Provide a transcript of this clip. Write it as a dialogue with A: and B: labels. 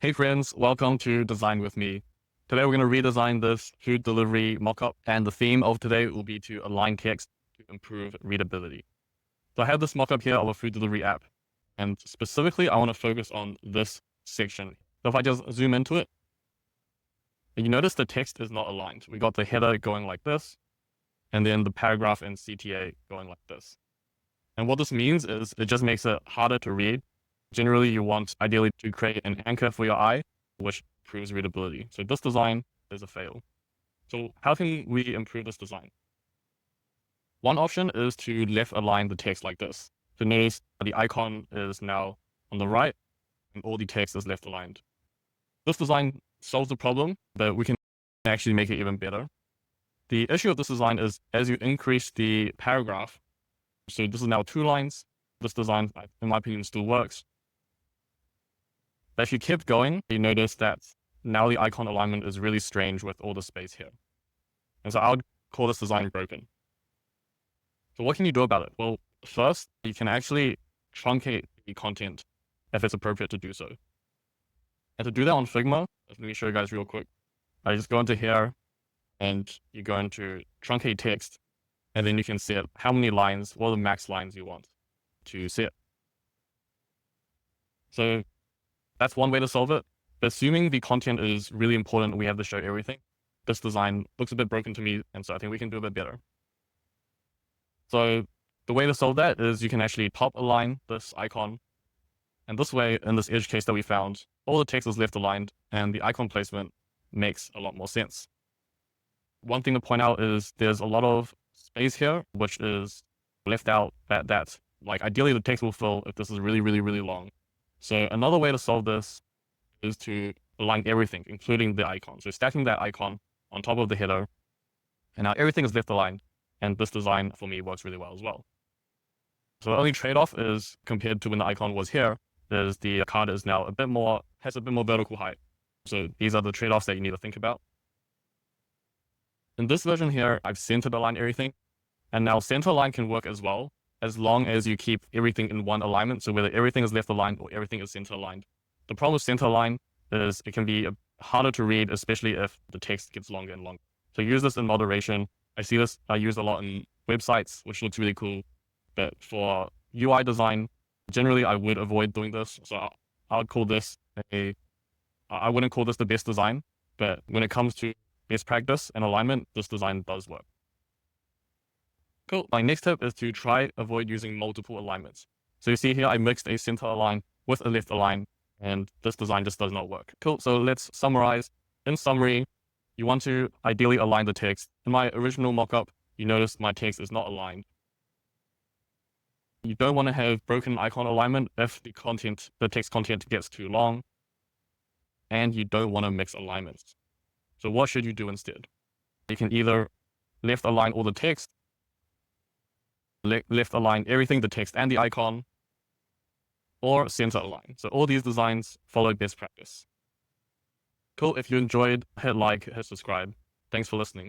A: Hey friends, welcome to Design with me. Today we're going to redesign this food delivery mockup, and the theme of today will be to align text to improve readability. So I have this mockup here of a food delivery app, and specifically I want to focus on this section. So if I just zoom into it, you notice the text is not aligned. We got the header going like this, and then the paragraph and CTA going like this. And what this means is it just makes it harder to read. Generally, you want ideally to create an anchor for your eye, which improves readability. So this design is a fail. So how can we improve this design? One option is to left align the text like this. So notice the icon is now on the right and all the text is left aligned. This design solves the problem, but we can actually make it even better. The issue of this design is as you increase the paragraph, so this is now 2 lines, this design, in my opinion, still works. But if you keep going, you notice that now the icon alignment is really strange with all the space here. And so I would call this design broken. So what can you do about it? Well, first, you can actually truncate the content if it's appropriate to do so. And to do that on Figma, let me show you guys real quick. I just go into here and you go into truncate text, and then you can set how many lines, what are the max lines you want to set. So that's one way to solve it. But assuming the content is really important, we have to show everything. This design looks a bit broken to me, and so I think we can do a bit better. So the way to solve that is you can actually top align this icon. And this way, in this edge case that we found, all the text is left aligned and the icon placement makes a lot more sense. One thing to point out is there's a lot of space here, which is left out that like ideally the text will fill if this is really, really, really long. So another way to solve this is to align everything, including the icon. So stacking that icon on top of the header, and now everything is left aligned, and this design for me works really well as well. So the only trade-off is compared to when the icon was here, is the card is now has a bit more vertical height. So these are the trade-offs that you need to think about. In this version here, I've centered aligned everything, and now center align can work as well, as long as you keep everything in one alignment. So whether everything is left aligned or everything is center aligned. The problem with center align is it can be harder to read, especially if the text gets longer and longer. So use this in moderation. I see this used a lot in websites, which looks really cool. But for UI design, generally I would avoid doing this. So I would call this I wouldn't call this the best design, but when it comes to best practice and alignment, this design does work. Cool. My next tip is to try avoid using multiple alignments. So you see here, I mixed a center align with a left align, and this design just does not work. Cool. So let's summarize. In summary, you want to ideally align the text. In my original mockup, you notice my text is not aligned. You don't want to have broken icon alignment if the text content gets too long, and you don't want to mix alignments. So what should you do instead? You can either left align all the text, left align everything, the text and the icon, or center align. So all these designs follow best practice. Cool. If you enjoyed, hit like, hit subscribe. Thanks for listening.